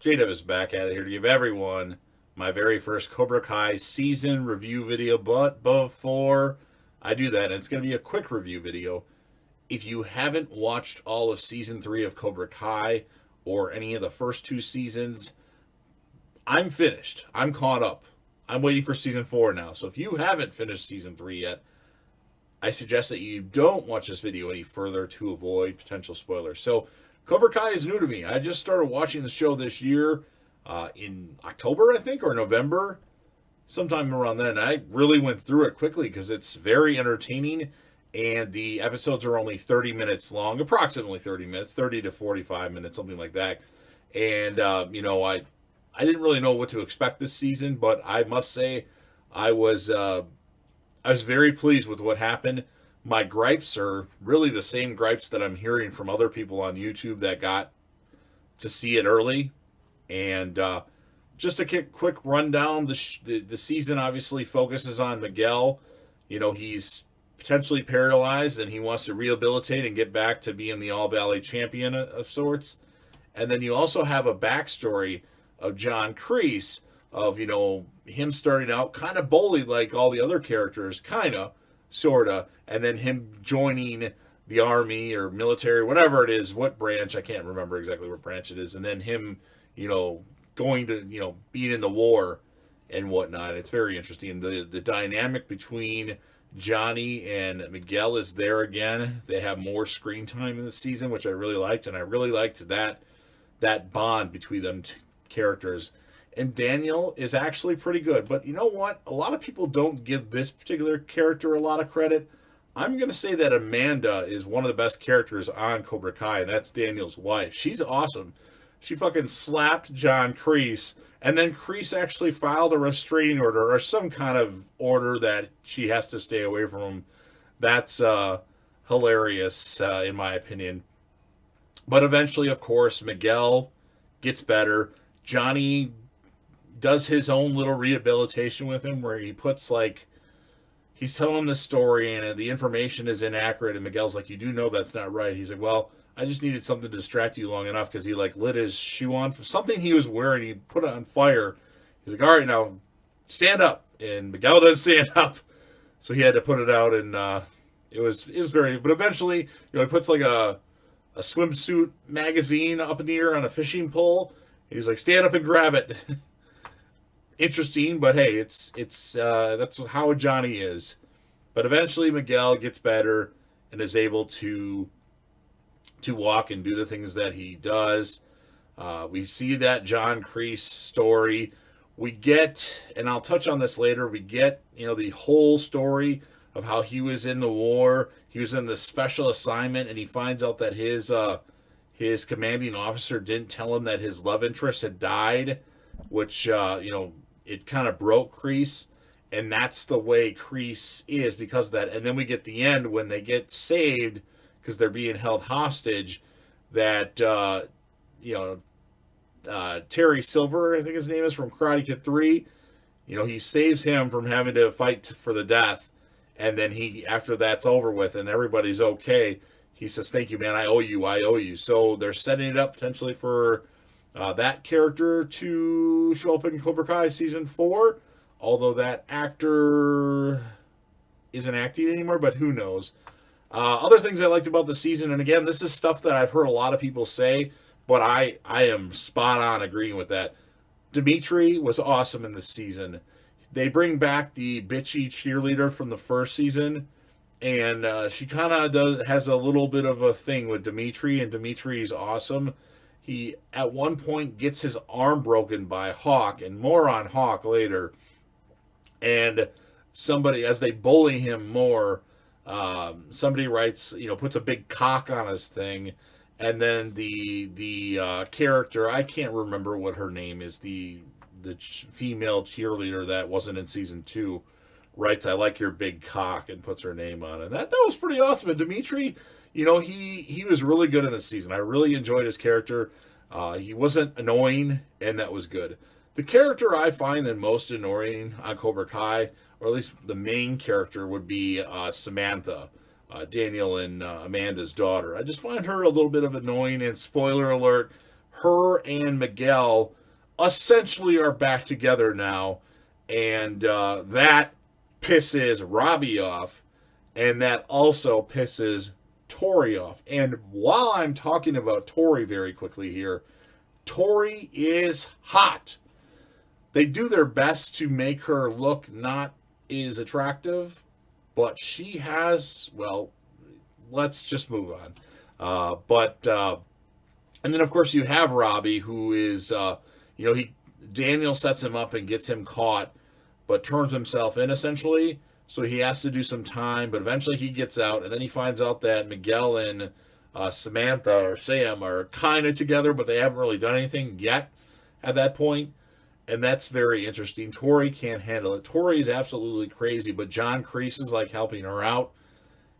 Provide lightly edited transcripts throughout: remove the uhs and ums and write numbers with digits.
JW is back at it here to give everyone my very first Cobra Kai season review video. But before I do that, and it's going to be a quick review video, if you haven't watched all of season 3 of Cobra Kai or any of the first two seasons, I'm finished. I'm caught up. I'm waiting for season 4 now. So if you haven't finished season 3 yet, I suggest that you don't watch this video any further to avoid potential spoilers. So, Cobra Kai is new to me. I just started watching the show this year in October, I think, or November, sometime around then. I really went through it quickly because it's very entertaining, and the episodes are only 30 minutes long, approximately 30 minutes, 30 to 45 minutes, something like that. And, I didn't really know what to expect this season, but I must say I was I was very pleased with what happened. My gripes are really the same gripes that I'm hearing from other people on YouTube that got to see it early. And just a quick rundown, the season obviously focuses on Miguel. He's potentially paralyzed and he wants to rehabilitate and get back to being the All Valley champion of sorts. And then you also have a backstory of John Kreese, of him starting out kind of bullied like all the other characters, kind of, sorta, and then him joining the army or military, whatever it is, what branch, I can't remember exactly what branch it is, and then him, going to being in the war and whatnot. It's very interesting. The dynamic between Johnny and Miguel is there again. They have more screen time in the season, which I really liked, and I really liked that bond between them characters. And Daniel is actually pretty good. But you know what? A lot of people don't give this particular character a lot of credit. I'm going to say that Amanda is one of the best characters on Cobra Kai, and that's Daniel's wife. She's awesome. She fucking slapped John Kreese, and then Kreese actually filed a restraining order or some kind of order that she has to stay away from him. That's hilarious, in my opinion. But eventually, of course, Miguel gets better. Johnny does his own little rehabilitation with him where he puts he's telling him the story and the information is inaccurate, and Miguel's like, you do know that's not right. He's like, well, I just needed something to distract you long enough, because he lit his shoe on for something he was wearing. He put it on fire. He's like, all right, now stand up. And Miguel doesn't stand up, so he had to put it out. And it was very, but eventually he puts a swimsuit magazine up in the air on a fishing pole. He's like, stand up and grab it. Interesting, but hey, it's that's how Johnny is. But eventually Miguel gets better and is able to walk and do the things that he does. We see that John Kreese story. We get, and I'll touch on this later, we get, the whole story of how he was in the war. He was in the special assignment, and he finds out that his commanding officer didn't tell him that his love interest had died, which, it kind of broke Kreese. And that's the way Kreese is because of that. And then we get the end when they get saved because they're being held hostage. That, Terry Silver, I think his name is, from Karate Kid 3, he saves him from having to fight for the death. And then after that's over with and everybody's okay, he says, thank you, man, I owe you. So they're setting it up potentially for that character to show up in Cobra Kai Season 4, although that actor isn't acting anymore, but who knows. Other things I liked about the season, and again, this is stuff that I've heard a lot of people say, but I am spot on agreeing with that. Dimitri was awesome in this season. They bring back the bitchy cheerleader from the first season, and she kind of has a little bit of a thing with Dimitri, and Dimitri's awesome. He, at one point, gets his arm broken by Hawk, and more on Hawk later. And somebody, as they bully him more, somebody writes, puts a big cock on his thing, and then the character, I can't remember what her name is, the female cheerleader that wasn't in season 2, writes, I like your big cock, and puts her name on it. That was pretty awesome. And Dimitri, he was really good in this season. I really enjoyed his character. He wasn't annoying, and that was good. The character I find the most annoying on Cobra Kai, or at least the main character, would be Samantha, Daniel and Amanda's daughter. I just find her a little bit of annoying, and spoiler alert, her and Miguel essentially are back together now, and that pisses Robbie off, and that also pisses Tori off. And while I'm talking about Tori very quickly here, Tori is hot. They do their best to make her look not as attractive, but she has, well, let's just move on. And then of course you have Robbie, who is, Daniel sets him up and gets him caught, but turns himself in essentially. So he has to do some time, but eventually he gets out, and then he finds out that Miguel and Samantha or Sam are kind of together, but they haven't really done anything yet at that point. And that's very interesting. Tori can't handle it. Tori is absolutely crazy, but John Kreese is like helping her out.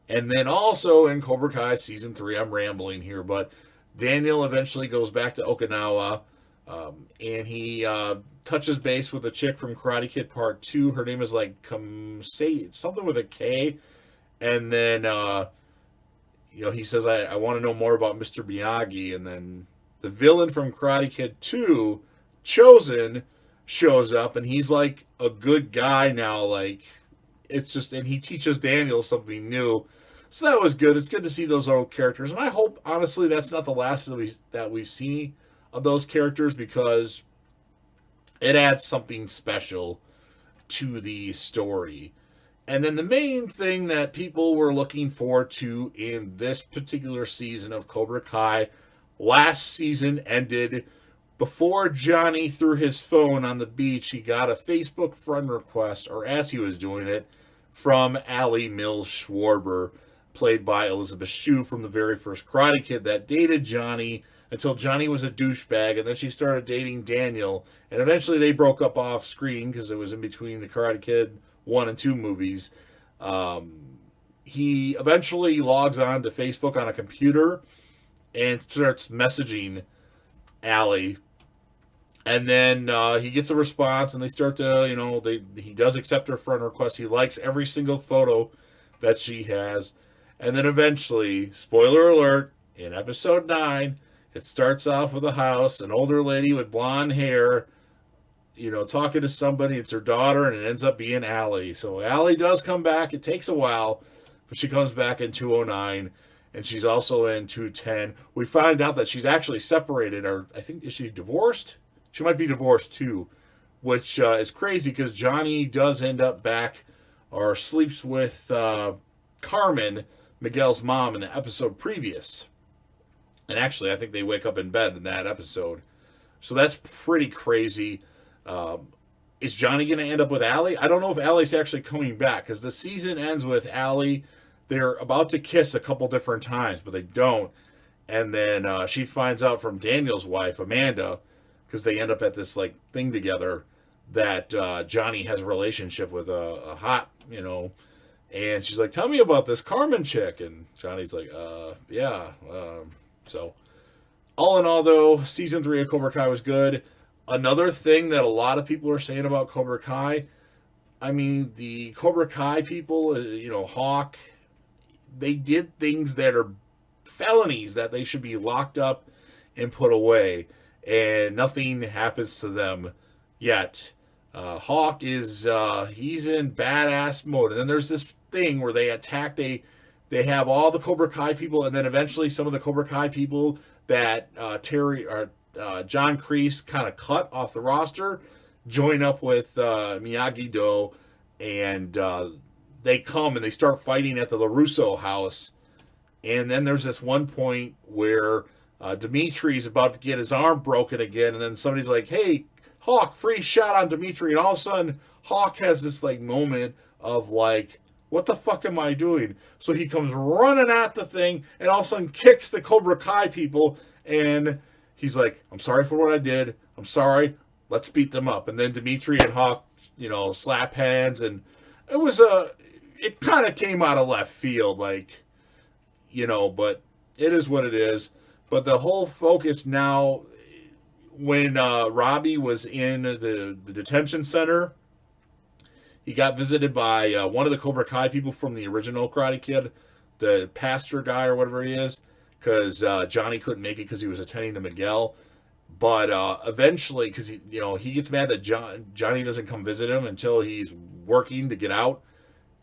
And then also in Cobra Kai season 3, I'm rambling here, but Daniel eventually goes back to Okinawa, and he touches base with a chick from Karate Kid Part 2. Her name is like something with a K. And then, he says, I want to know more about Mr. Miyagi. And then the villain from Karate Kid 2, Chosen, shows up, and he's like a good guy now. Like, it's just, and he teaches Daniel something new. So that was good. It's good to see those old characters, and I hope honestly that's not the last that we've seen of those characters, because it adds something special to the story. And then the main thing that people were looking forward to in this particular season of Cobra Kai, last season ended before Johnny threw his phone on the beach. He got a Facebook friend request, or as he was doing it, from Allie Mills Schwarber, played by Elizabeth Shue from the very first Karate Kid, that dated Johnny until Johnny was a douchebag, and then she started dating Daniel, and eventually they broke up off screen because it was in between the Karate Kid 1 and 2 movies. He eventually logs on to Facebook on a computer and starts messaging Allie. And then he gets a response, and they start to, he does accept her friend request. He likes every single photo that she has. And then eventually, spoiler alert, in episode 9, it starts off with a house, an older lady with blonde hair, talking to somebody. It's her daughter, and it ends up being Allie. So Allie does come back. It takes a while, but she comes back in 209, and she's also in 210. We find out that she's actually separated, or I think, is she divorced? She might be divorced too, which is crazy because Johnny does end up back, or sleeps with Carmen, Miguel's mom, in the episode previous. And actually, I think they wake up in bed in that episode. So that's pretty crazy. Is Johnny going to end up with Allie? I don't know if Allie's actually coming back, because the season ends with Allie. They're about to kiss a couple different times, but they don't. And then she finds out from Daniel's wife, Amanda, because they end up at this like thing together, that Johnny has a relationship with a hot, and she's like, tell me about this Carmen chick. And Johnny's like, yeah. So all in all, though, season 3 of Cobra Kai was good. Another thing that a lot of people are saying about Cobra Kai, I mean, the Cobra Kai people, Hawk, they did things that are felonies that they should be locked up and put away, and nothing happens to them yet. Hawk is, he's in badass mode. And then there's this thing where they attack, they have all the Cobra Kai people, and then eventually some of the Cobra Kai people that John Kreese kind of cut off the roster join up with Miyagi-Do, and they come and they start fighting at the LaRusso house. And then there's this one point where Dimitri's about to get his arm broken again, and then somebody's like, hey, Hawk, free shot on Dimitri. And all of a sudden, Hawk has this like moment of like, what the fuck am I doing? So he comes running at the thing, and all of a sudden kicks the Cobra Kai people, and he's like, I'm sorry for what I did. I'm sorry. Let's beat them up. And then Dimitri and Hawk, slap hands, and it kind of came out of left field, like, but it is what it is. But the whole focus now, when Robbie was in the detention center, he got visited by one of the Cobra Kai people from the original Karate Kid, the pastor guy or whatever he is, because Johnny couldn't make it because he was attending to Miguel. But eventually, because he gets mad that Johnny doesn't come visit him until he's working to get out.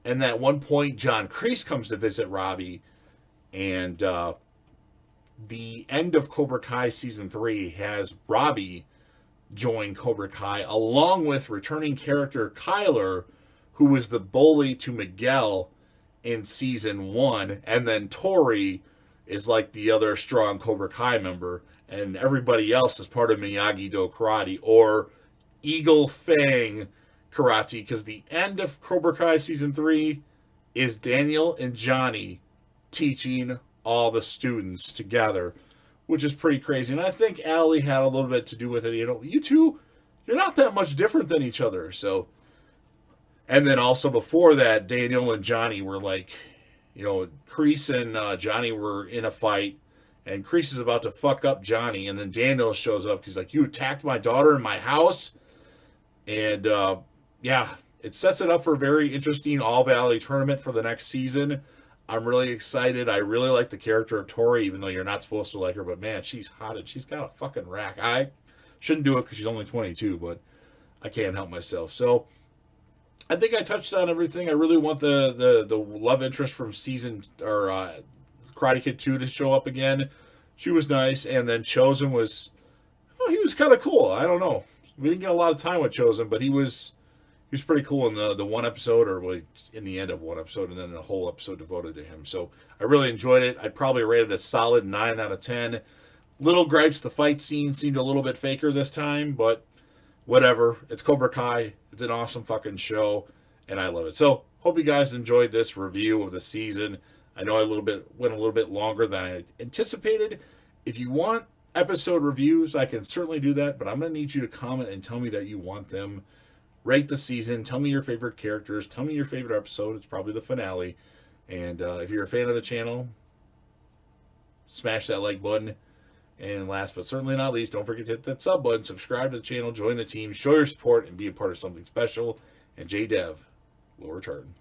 And at one point, John Kreese comes to visit Robbie, and the end of Cobra Kai season 3 has Robbie join Cobra Kai along with returning character Kyler, who was the bully to Miguel in season 1, and then Tori is like the other strong Cobra Kai member, and everybody else is part of Miyagi-Do Karate or Eagle Fang Karate, because the end of Cobra Kai season 3 is Daniel and Johnny teaching all the students together, which is pretty crazy. And I think Allie had a little bit to do with it. You two, you're not that much different than each other. So, and then also before that, Daniel and Johnny were like, Kreese and Johnny were in a fight, and Kreese is about to fuck up Johnny, and then Daniel shows up. He's like, "You attacked my daughter in my house," and yeah, it sets it up for a very interesting All Valley tournament for the next season. I'm really excited. I really like the character of Tori, even though you're not supposed to like her. But man, she's hot and she's got a fucking rack. I shouldn't do it because she's only 22, but I can't help myself. So I think I touched on everything. I really want the love interest from Karate Kid 2 to show up again. She was nice, and then Chosen was, he was kind of cool. I don't know. We didn't get a lot of time with Chosen, but he was pretty cool in the one episode, or really in the end of one episode, and then a whole episode devoted to him. So I really enjoyed it. I'd probably rate it a solid 9 out of 10. Little gripes, the fight scene seemed a little bit faker this time, but whatever. It's Cobra Kai. It's an awesome fucking show, and I love it. So hope you guys enjoyed this review of the season. I know I went a little bit longer than I anticipated. If you want episode reviews, I can certainly do that, but I'm going to need you to comment and tell me that you want them. Rate the season. Tell me your favorite characters. Tell me your favorite episode. It's probably the finale. And if you're a fan of the channel, smash that like button. And last but certainly not least, don't forget to hit that sub button, subscribe to the channel, join the team, show your support, and be a part of something special. And JDev will return.